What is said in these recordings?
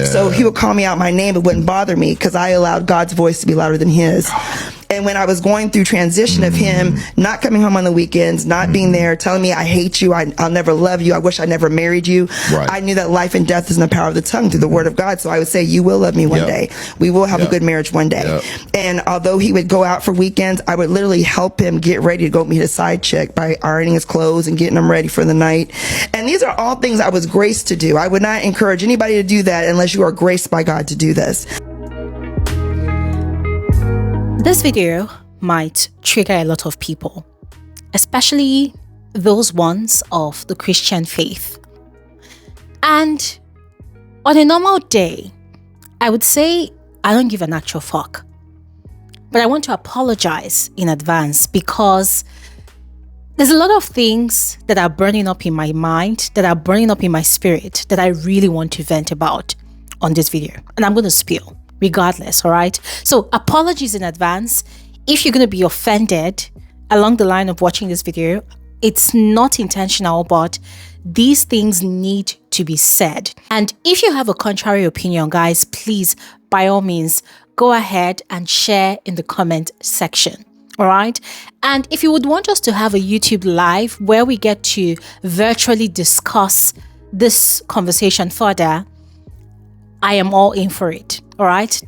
So he would call me out my name. It wouldn't bother me because I allowed God's voice to be louder than his. And when I was going through transition of him not coming home on the weekends, not being there, telling me I hate you, I'll never love you, I wish I never married you, I knew that life and death is in the power of the tongue through the word of God. So I would say, you will love me one day. We will have a good marriage one day. And although he would go out for weekends, I would literally help him get ready to go meet a side chick by ironing his clothes and getting him ready for the night. And these are all things I was graced to do. I would not encourage anybody to do that unless you are graced by God to do this. This video might trigger a lot of people, especially those ones of the Christian faith. And on a normal day, I would say I don't give an actual fuck. But I want to apologize in advance because there's a lot of things that are burning up in my mind, that are burning up in my spirit, that I really want to vent about on this video. And I'm going to spill regardless, all right? So apologies in advance. If you're going to be offended along the line of watching this video, it's not intentional, but these things need to be said. And if you have a contrary opinion, guys, please, by all means, go ahead and share in the comment section. All right. And if you would want us to have a YouTube live where we get to virtually discuss this conversation further, I am all in for it. All right.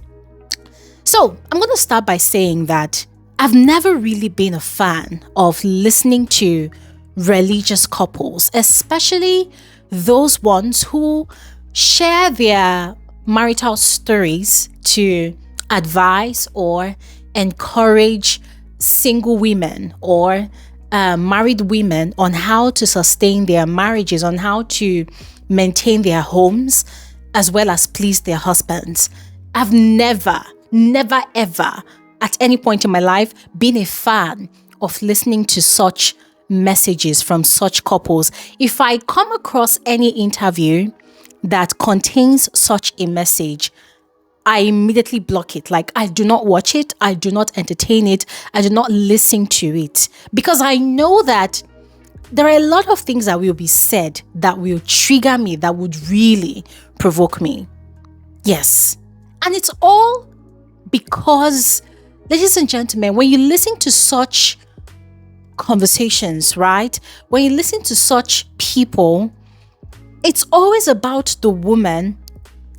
So I'm going to start by saying that I've never really been a fan of listening to religious couples, especially those ones who share their marital stories to advise or encourage single women or married women on how to sustain their marriages, on how to maintain their homes, as well as please their husbands. I've never, ever at any point in my life been a fan of listening to such messages from such couples. If I come across any interview that contains such a message, I immediately block it. Like, I do not watch it. I do not entertain it. I do not listen to it, because I know that there are a lot of things that will be said that will trigger me, that would really provoke me. Yes. And it's all because, ladies and gentlemen, when you listen to such conversations, right? When you listen to such people, it's always about the woman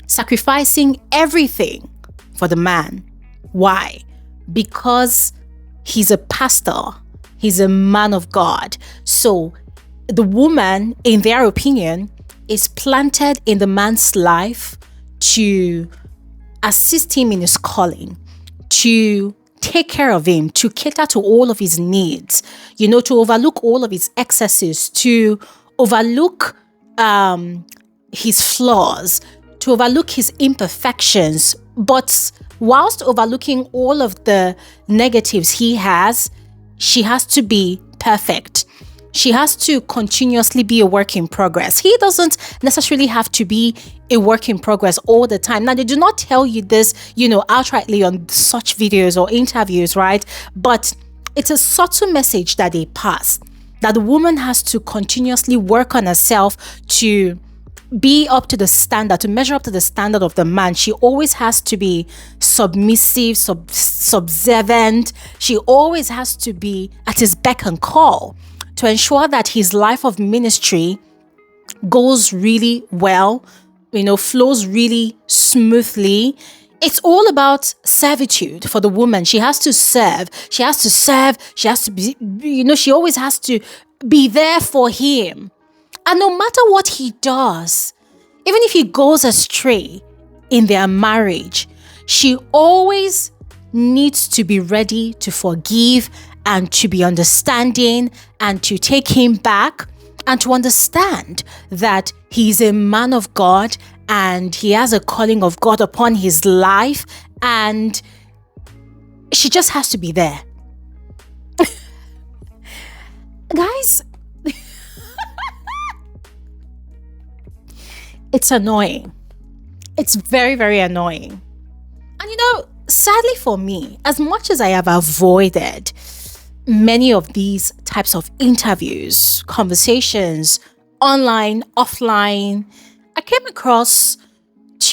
sacrificing everything for the man. Why? Because he's a pastor. He's a man of God. So the woman, in their opinion, is planted in the man's life to assist him in his calling, to take care of him, to cater to all of his needs, to overlook all of his excesses, to overlook his flaws, to overlook his imperfections. But whilst overlooking all of the negatives he has, she has to be perfect. She has to continuously be a work in progress. He doesn't necessarily have to be a work in progress all the time. Now, they do not tell you this, outrightly on such videos or interviews, right? But it's a subtle message that they pass, that the woman has to continuously work on herself to be up to the standard, to measure up to the standard of the man. She always has to be submissive, subservient. She always has to be at his beck and call to ensure that his life of ministry goes really well, flows really smoothly. It's all about servitude for the woman. She has to serve. She has to be, she always has to be there for him. And no matter what he does, even if he goes astray in their marriage, she always needs to be ready to forgive and to be understanding and to take him back and to understand that he's a man of God and he has a calling of God upon his life, and she just has to be there. Guys, it's annoying. It's very, very annoying. And sadly for me, as much as I have avoided many of these types of interviews, conversations, online, offline, I came across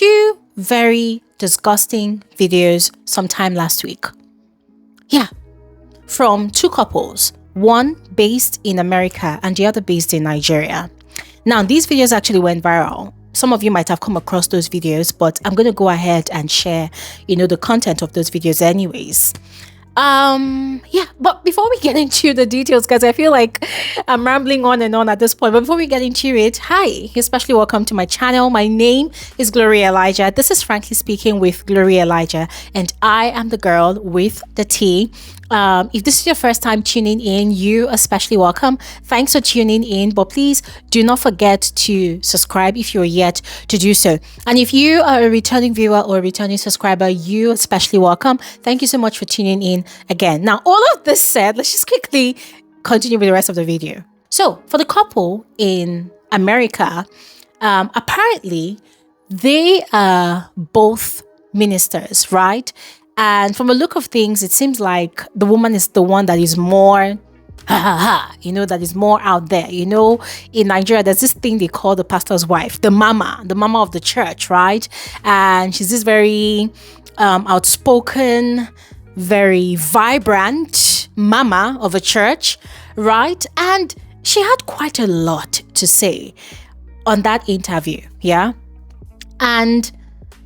two very disgusting videos sometime last week. Yeah, from two couples, one based in America and the other based in Nigeria. Now, these videos actually went viral. Some of you might have come across those videos, but I'm going to go ahead and share, the content of those videos anyways. Yeah, but before we get into the details, guys, I feel like I'm rambling on and on at this point. But before we get into it, hi, especially welcome to my channel. My name is Gloria Elijah. This is Frankly Speaking with Gloria Elijah, and I am the girl with the T. If this is your first time tuning in, you especially welcome. Thanks for tuning in, but please do not forget to subscribe if you're yet to do so. And if you are a returning viewer or a returning subscriber, you especially welcome. Thank you so much for tuning in again. Now, all of this said, let's just quickly continue with the rest of the video. So, for the couple in America, apparently they are both ministers, right? And from a look of things, it seems like the woman is the one that is more, that is more out there. In Nigeria, there's this thing they call the pastor's wife, the mama of the church, right? And she's this very outspoken, very vibrant mama of a church, right? And she had quite a lot to say on that interview, yeah? And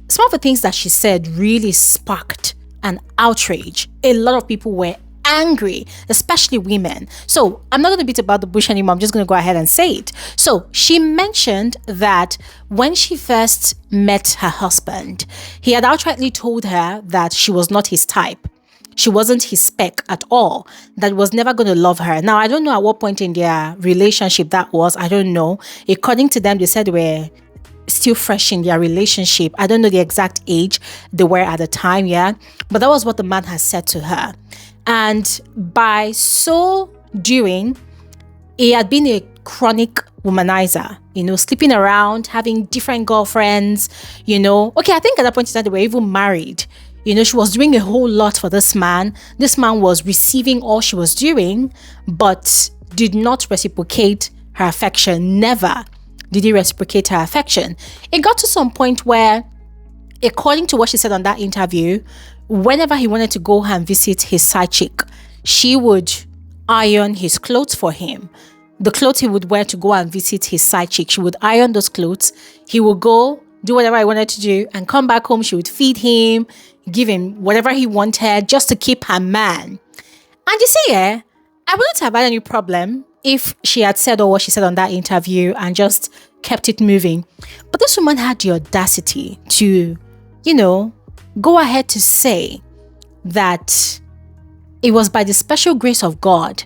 some of the things that she said really sparked an outrage. A lot of people were angry, especially women. So I'm not going to beat about the bush anymore. I'm just going to go ahead and say it. So she mentioned that when she first met her husband, he had outrightly told her that she was not his type. She wasn't his spec at all. That was never going to love her. Now, I don't know at what point in their relationship that was. I don't know. According to them, they said they were still fresh in their relationship. I don't know the exact age they were at the time, yeah? But that was what the man has said to her. And by so doing, he had been a chronic womanizer, sleeping around, having different girlfriends, Okay, I think at that point in time, they were even married. She was doing a whole lot for this man. This man was receiving all she was doing, but did not reciprocate her affection. Never did he reciprocate her affection. It got to some point where, according to what she said on that interview, whenever he wanted to go and visit his side chick, she would iron his clothes for him. The clothes he would wear to go and visit his side chick, she would iron those clothes. He would go, do whatever he wanted to do, and come back home. She would feed him, give him whatever he wanted, just to keep her man. And you see, I wouldn't have had any problem if she had said all what she said on that interview and just kept it moving. But this woman had the audacity to, go ahead to say that it was by the special grace of God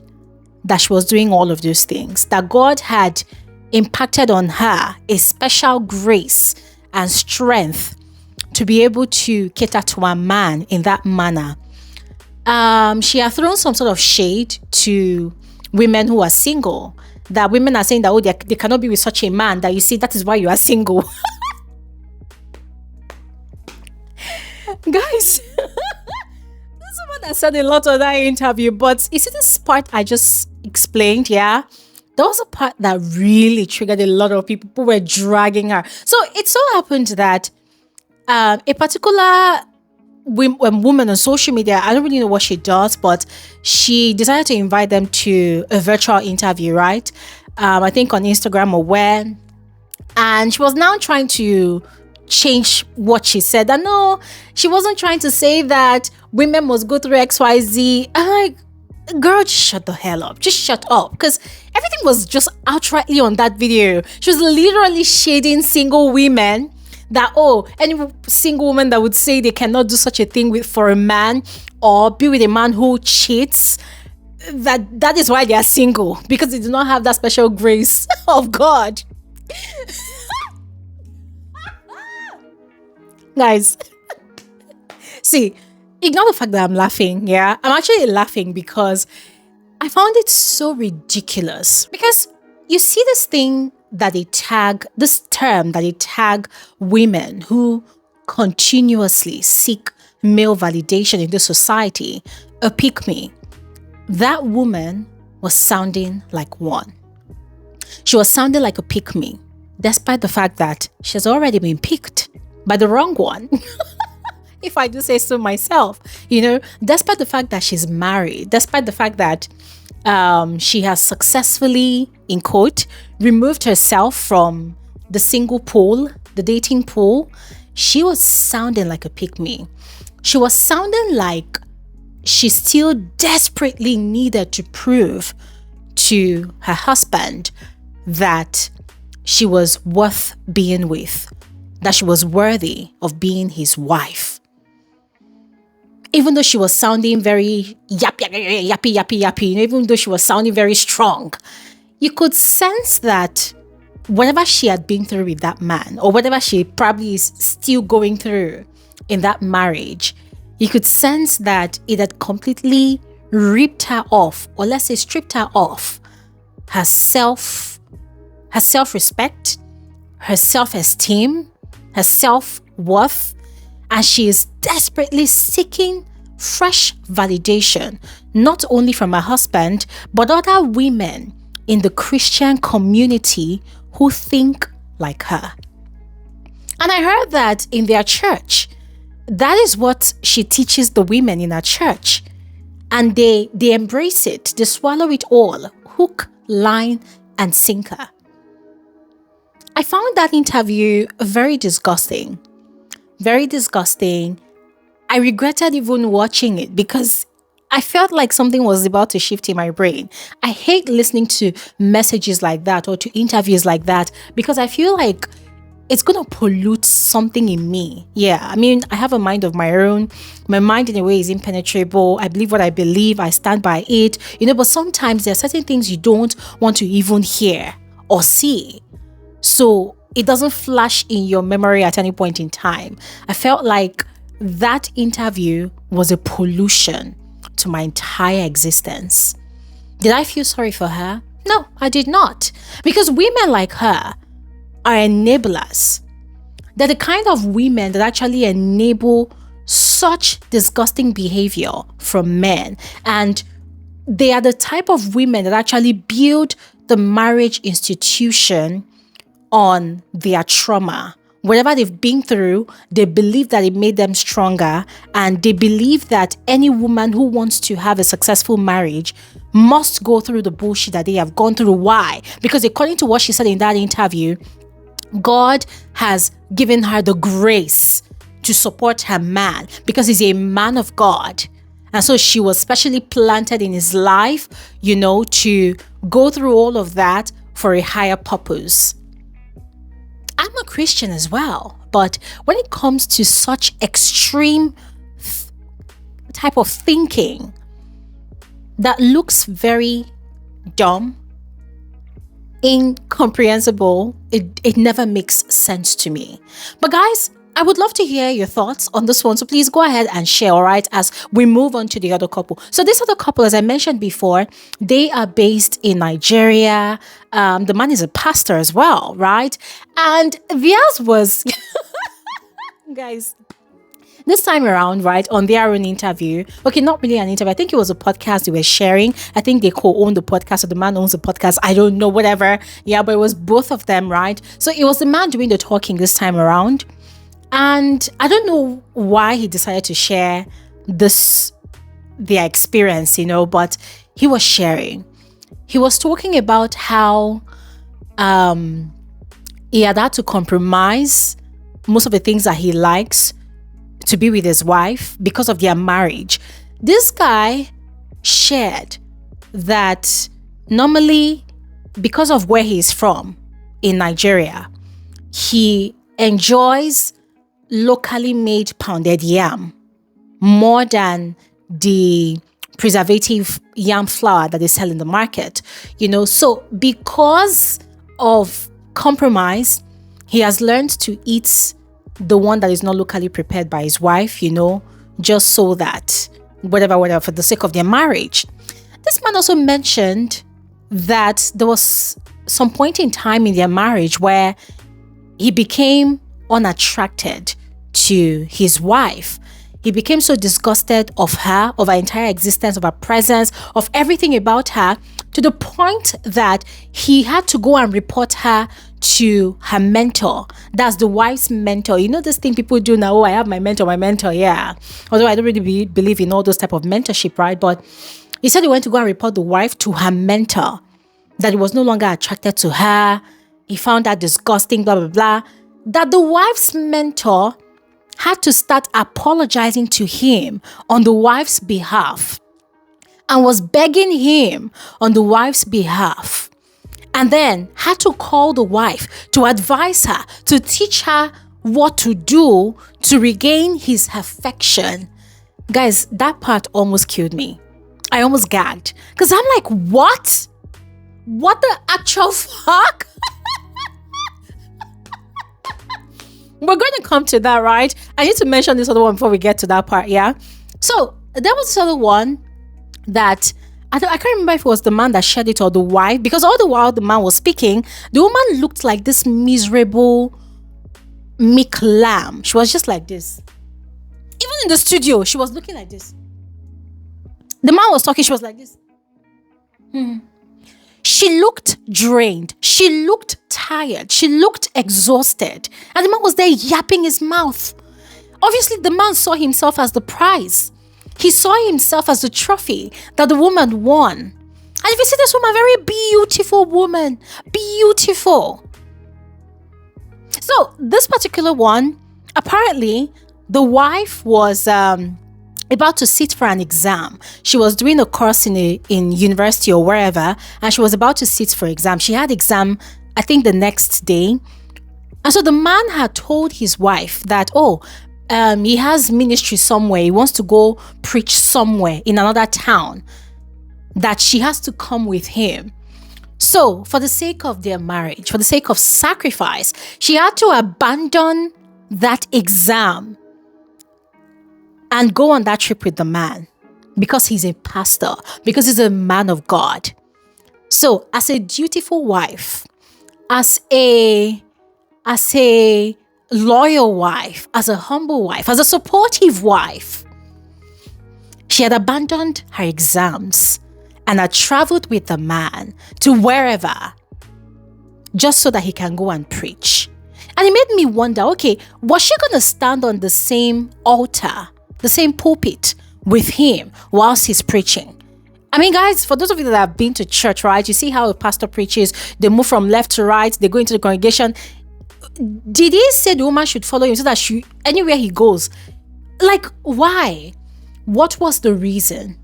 that she was doing all of those things, that God had impacted on her a special grace and strength to be able to cater to a man in that manner. She had thrown some sort of shade to women who are single, that women are saying that, they cannot be with such a man, that you see, that is why you are single. Guys, this woman has said a lot on that interview, but you see this part I just explained, yeah? That was a part that really triggered a lot of people. People were dragging her. So it so happened that a particular woman on social media, I don't really know what she does, but she decided to invite them to a virtual interview, right? I think on Instagram or where. And she was now trying to change what she said. And no, she wasn't trying to say that women must go through XYZ. I'm like, girl, just shut the hell up. Just shut up. Because everything was just outrightly on that video. She was literally shading single women. That, any single woman that would say they cannot do such a thing for a man or be with a man who cheats, that is why they are single, because they do not have that special grace of God. Guys, see, ignore the fact that I'm laughing, yeah? I'm actually laughing because I found it so ridiculous. Because you see this thing that they tag, this term that they tag women who continuously seek male validation in this society, a pick-me. That woman was sounding like one. She was sounding like a pick-me, despite the fact that she has already been picked by the wrong one. If I do say so myself, despite the fact that she's married, despite the fact that she has successfully, in quote, removed herself from the single pool, the dating pool, she was sounding like a pick-me. She was sounding like she still desperately needed to prove to her husband that she was worth being with, that she was worthy of being his wife. Even though she was sounding very yappy, even though she was sounding very strong, you could sense that whatever she had been through with that man, or whatever she probably is still going through in that marriage, you could sense that it had completely ripped her off, or let's say stripped her off her self-respect, her self-esteem, her self-worth, and she is desperately seeking fresh validation, not only from her husband, but other women in the Christian community who think like her. And I heard that in their church, that is what she teaches the women in her church. And they embrace it. They swallow it all. Hook, line, and sinker. I found that interview very disgusting. Very disgusting. I regretted even watching it because I felt like something was about to shift in my brain. I hate listening to messages like that or to interviews like that because I feel like it's going to pollute something in me. Yeah, I mean, I have a mind of my own. My mind in a way is impenetrable. I believe what I believe. I stand by it. But sometimes there are certain things you don't want to even hear or see. So it doesn't flash in your memory at any point in time. I felt like that interview was a pollution to my entire existence. Did I feel sorry for her? No, I did not. Because women like her are enablers. They're the kind of women that actually enable such disgusting behavior from men. And they are the type of women that actually build the marriage institution on their trauma. Whatever they've been through, they believe that it made them stronger, and they believe that any woman who wants to have a successful marriage must go through the bullshit that they have gone through. Why? Because according to what she said in that interview, God has given her the grace to support her man because he's a man of God. And so she was specially planted in his life, to go through all of that for a higher purpose. I'm a Christian as well, but when it comes to such extreme type of thinking that looks very dumb, incomprehensible, it never makes sense to me. But guys, I would love to hear your thoughts on this one. So please go ahead and share, all right, as we move on to the other couple. So this other couple, as I mentioned before, they are based in Nigeria. The man is a pastor as well, right? And theirs was, guys, this time around, right, on their own interview, okay, not really an interview, I think it was a podcast they were sharing. I think they co-own the podcast, or the man owns the podcast, I don't know, whatever. Yeah, but it was both of them, right? So it was the man doing the talking this time around. And I don't know why he decided to share their experience, but he was sharing. He was talking about how he had to compromise most of the things that he likes to be with his wife because of their marriage. This guy shared that normally, because of where he's from in Nigeria, he enjoys locally made pounded yam more than the preservative yam flour that they sell in the market. So because of compromise, he has learned to eat the one that is not locally prepared by his wife, just so that whatever, for the sake of their marriage. This man also mentioned that there was some point in time in their marriage where he became unattracted to his wife. He became so disgusted of her, of her entire existence, of her presence, of everything about her, to the point that he had to go and report her to her mentor. That's the wife's mentor. You know this thing people do now, oh, I have my mentor, yeah. Although I don't really believe in all those type of mentorship, right? But he said he went to go and report the wife to her mentor, that he was no longer attracted to her. He found that disgusting, blah, blah, blah. That the wife's mentor had to start apologizing to him on the wife's behalf and was begging him on the wife's behalf. And then had to call the wife to advise her, to teach her what to do to regain his affection. Guys, that part almost killed me. I almost gagged. Because I'm like, what? What the actual fuck? We're going to come to that, right? I need to mention this other one before we get to that part, yeah? So, there was this other one that I can't remember if it was the man that shared it or the wife, because all the while the man was speaking, the woman looked like this miserable meek lamb. She was just like this. Even in the studio, she was looking like this. The man was talking, she was like this. She looked drained. She looked tired. She looked exhausted. And the man was there yapping his mouth. Obviously, the man saw himself as the prize. He saw himself as the trophy that the woman won. And if you see this woman, very beautiful woman. Beautiful. So, this particular one, apparently, the wife was about to sit for an exam. She was doing a course in university or wherever, and she was about to sit for exam. She had exam, I think, the next day. And so the man had told his wife that, he has ministry somewhere. He wants to go preach somewhere in another town, that she has to come with him. So, for the sake of their marriage, for the sake of sacrifice, she had to abandon that exam and go on that trip with the man because he's a pastor, because he's a man of God. So, as a dutiful wife, as a loyal wife, as a humble wife, as a supportive wife, she had abandoned her exams and had traveled with the man to wherever just so that he can go and preach. And it made me wonder, okay, was she going to stand on the same altar, the same pulpit with him whilst he's preaching? I mean, guys, for those of you that have been to church, right, you see how a pastor preaches, they move from left to right, they go into the congregation. Did he say the woman should follow him so that anywhere he goes? Like, why? What was the reason?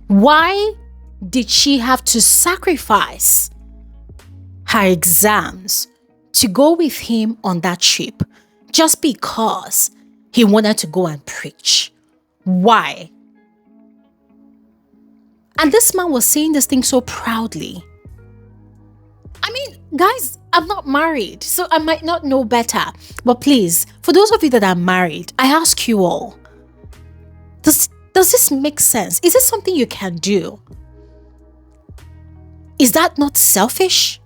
Why did she have to sacrifice her exams to go with him on that trip just because he wanted to go and preach? Why? And this man was saying this thing so proudly. I mean, guys, I'm not married, so I might not know better. But please, for those of you that are married, I ask you all, does this make sense? Is this something you can do? Is that not selfish?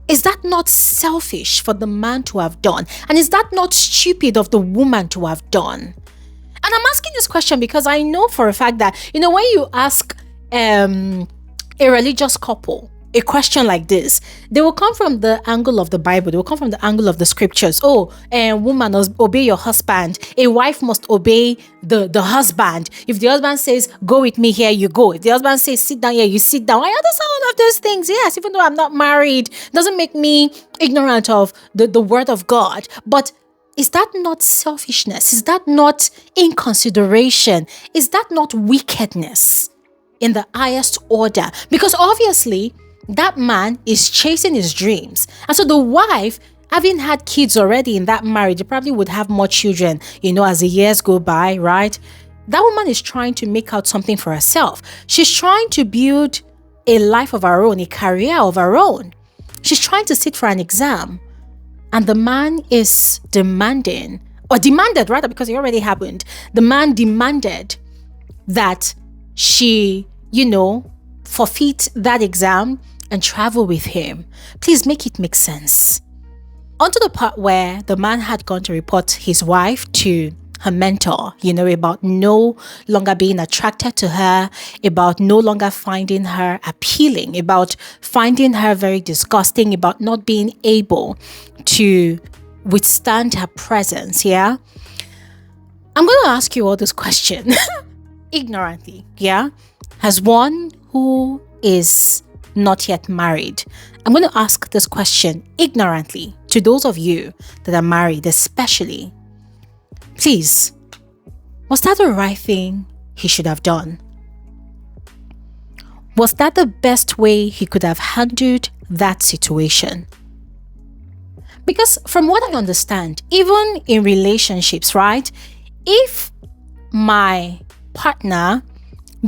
Is that not selfish for the man to have done? And is that not stupid of the woman to have done? And I'm asking this question because I know for a fact that, when you ask a religious couple a question like this, they will come from the angle of the Bible. They will come from the angle of the scriptures. Woman, obey your husband. A wife must obey the husband. If the husband says, go with me here, you go. If the husband says, sit down here, you sit down. I understand all of those things. Yes, even though I'm not married, doesn't make me ignorant of the word of God. But is that not selfishness? Is that not inconsideration? Is that not wickedness in the highest order? Because obviously, that man is chasing his dreams. And so the wife, having had kids already in that marriage, they probably would have more children, as the years go by, right? That woman is trying to make out something for herself. She's trying to build a life of her own, a career of her own. She's trying to sit for an exam. And the man is demanded, because it already happened. The man demanded that she, forfeit that exam and travel with him. Please make it make sense. On to the part where the man had gone to report his wife to her mentor, about no longer being attracted to her, about no longer finding her appealing, about finding her very disgusting, about not being able to withstand her presence. Yeah. I'm going to ask you all this question ignorantly. Yeah. As one who is not yet married, I'm going to ask this question ignorantly to those of you that are married, especially. Please, was that the right thing he should have done? Was that the best way he could have handled that situation? Because from what I understand, even in relationships, right? If my partner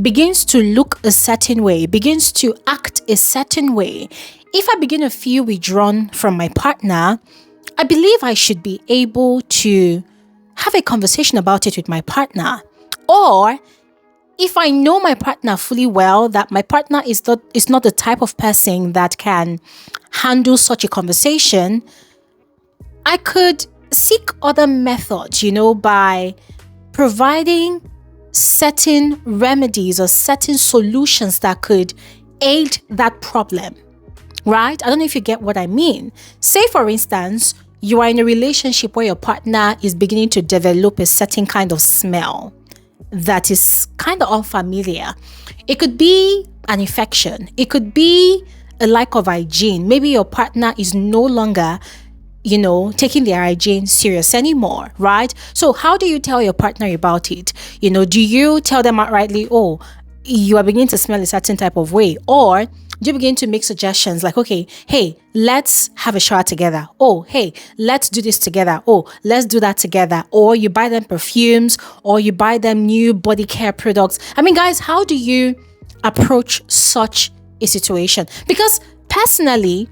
begins to look a certain way, begins to act a certain way, if I begin to feel withdrawn from my partner, I believe I should be able to have a conversation about it with my partner. Or if I know my partner fully well, that my partner is not the type of person that can handle such a conversation, I could seek other methods, by providing certain remedies or certain solutions that could aid that problem, right? I don't know if you get what I mean. Say, for instance, you are in a relationship where your partner is beginning to develop a certain kind of smell that is kind of unfamiliar. It could be an infection. It could be a lack of hygiene. Maybe your partner is no longer taking their hygiene serious anymore, right? So how do you tell your partner about it? Do you tell them outrightly, oh, you are beginning to smell a certain type of way? Or do you begin to make suggestions like, okay, hey, let's have a shower together. Oh, hey, let's do this together. Oh, let's do that together. Or you buy them perfumes, or you buy them new body care products. I mean, guys, how do you approach such a situation? Because personally,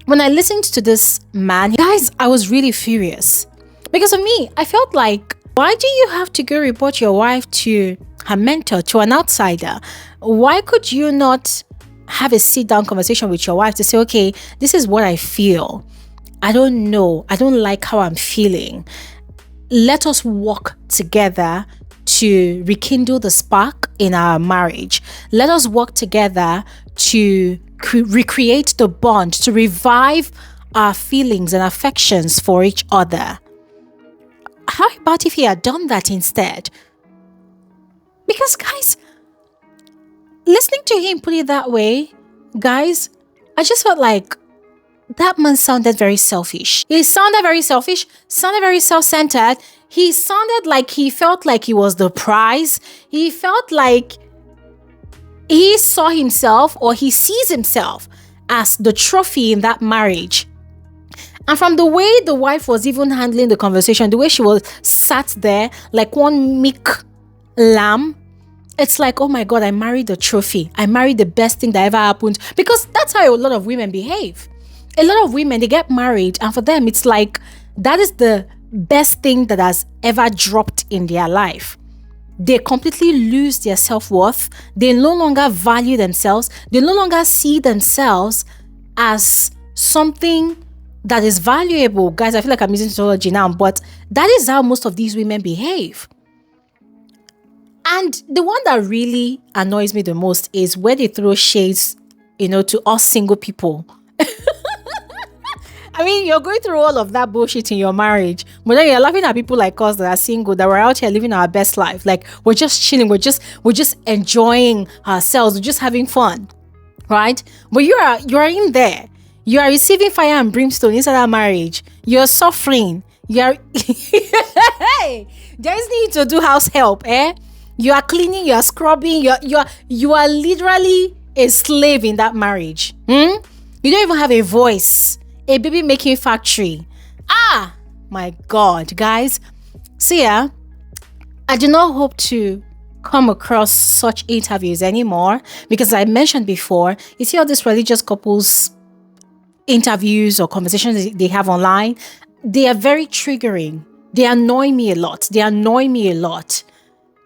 when I listened to this man, guys, I was really furious. Because of me, I felt like, why do you have to go report your wife to her mentor, to an outsider? Why could you not have a sit-down conversation with your wife to say, okay, this is what I feel. I don't know. I don't like how I'm feeling. Let us work together to rekindle the spark in our marriage. Let us work together to recreate the bond, to revive our feelings and affections for each other. How about if he had done that instead? Because, guys, listening to him put it that way, guys, I just felt like that man sounded very selfish. He sounded very selfish, sounded very self-centered. He sounded like he felt like he was the prize. He felt like he saw himself, or he sees himself, as the trophy in that marriage. And from the way the wife was even handling the conversation, the way she was sat there like one meek lamb, it's like, oh my God, I married the trophy. I married the best thing that ever happened. Because that's how a lot of women behave. A lot of women, they get married, and for them, it's like that is the best thing that has ever dropped in their life. They completely lose their self-worth. They no longer value themselves. They no longer see themselves as something that is valuable. Guys, I feel like I'm using tautology now, but that is how most of these women behave. And the one that really annoys me the most is where they throw shades, to us single people. I mean, you're going through all of that bullshit in your marriage, but then you're laughing at people like us that are single, that we're out here living our best life. Like, we're just chilling, we're just enjoying ourselves, we're just having fun, right? But you are in there. You are receiving fire and brimstone inside that marriage. You're suffering. There is need to do house help, eh? You are cleaning, you are scrubbing, you are literally a slave in that marriage. You don't even have a voice. A baby making factory. Ah, my God, guys. See, I do not hope to come across such interviews anymore, because I mentioned before, you see all these religious couples interviews or conversations they have online, they are very triggering. They annoy me a lot.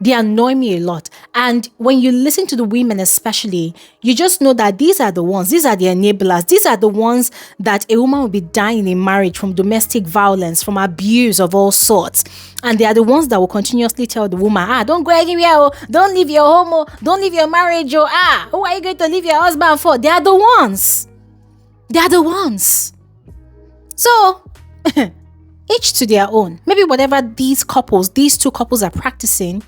They annoy me a lot. And when you listen to the women especially, you just know that these are the ones, these are the enablers, these are the ones that a woman will be dying in marriage from domestic violence, from abuse of all sorts. And they are the ones that will continuously tell the woman, don't go anywhere, oh, don't leave your home, oh, don't leave your marriage, oh, who are you going to leave your husband for? They are the ones. They are the ones. So, each to their own. Maybe whatever these two couples are practicing,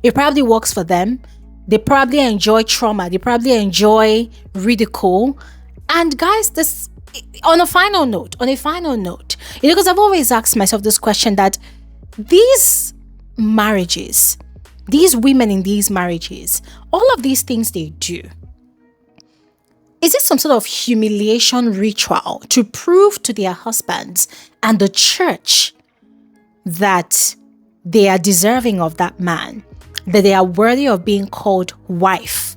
it probably works for them. They probably enjoy trauma. They probably enjoy ridicule. And guys, this, on a final note, because I've always asked myself this question, that these marriages, these women in these marriages, all of these things they do, is it some sort of humiliation ritual to prove to their husbands and the church that they are deserving of that man, that they are worthy of being called wife,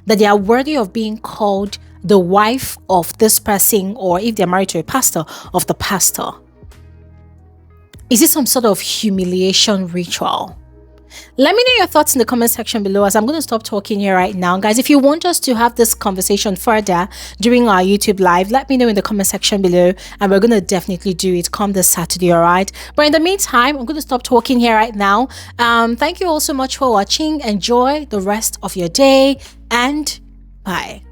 that they are worthy of being called the wife of this person, or if they're married to a pastor, of the pastor? Is it some sort of humiliation ritual? Let me know your thoughts in the comment section below, as I'm going to stop talking here right now. Guys, if you want us to have this conversation further during our YouTube live, let me know in the comment section below, and we're going to definitely do it come this Saturday, all right? But in the meantime, I'm going to stop talking here right now. Thank you all so much for watching. Enjoy the rest of your day, and bye.